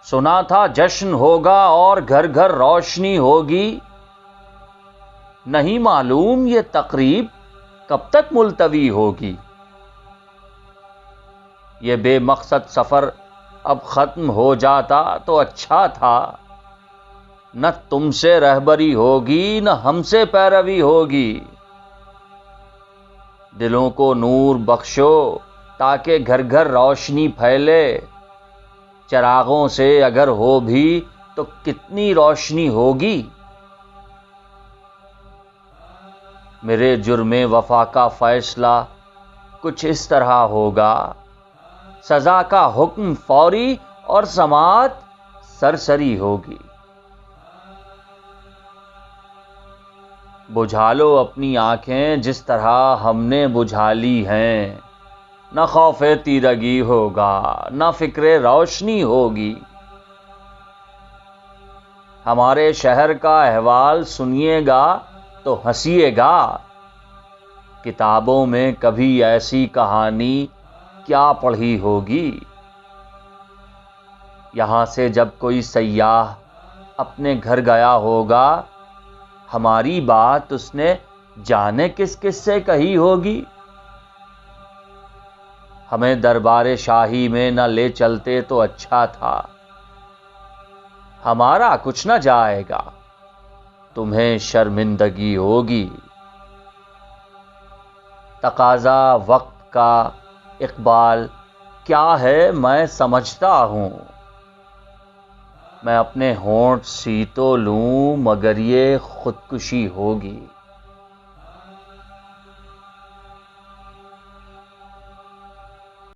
سنا تھا جشن ہوگا اور گھر گھر روشنی ہوگی، نہیں معلوم یہ تقریب کب تک ملتوی ہوگی۔ یہ بے مقصد سفر اب ختم ہو جاتا تو اچھا تھا، نہ تم سے رہبری ہوگی نہ ہم سے پیروی ہوگی۔ دلوں کو نور بخشو تاکہ گھر گھر روشنی پھیلے، چراغوں سے اگر ہو بھی تو کتنی روشنی ہوگی۔ میرے جرم وفا کا فیصلہ کچھ اس طرح ہوگا، سزا کا حکم فوری اور سماعت سرسری ہوگی۔ بجھا لو اپنی آنکھیں جس طرح ہم نے بجھا لی ہیں، نہ خوف تیرگی ہوگا نہ فکر روشنی ہوگی۔ ہمارے شہر کا احوال سنیے گا تو ہنسیے گا، کتابوں میں کبھی ایسی کہانی کیا پڑھی ہوگی۔ یہاں سے جب کوئی سیاح اپنے گھر گیا ہوگا، ہماری بات اس نے جانے کس کس سے کہی ہوگی۔ ہمیں دربار شاہی میں نہ لے چلتے تو اچھا تھا، ہمارا کچھ نہ جائے گا، تمہیں شرمندگی ہوگی۔ تقاضا وقت کا اقبال کیا ہے میں سمجھتا ہوں، میں اپنے ہونٹ سی تو لوں مگر یہ خودکشی ہوگی۔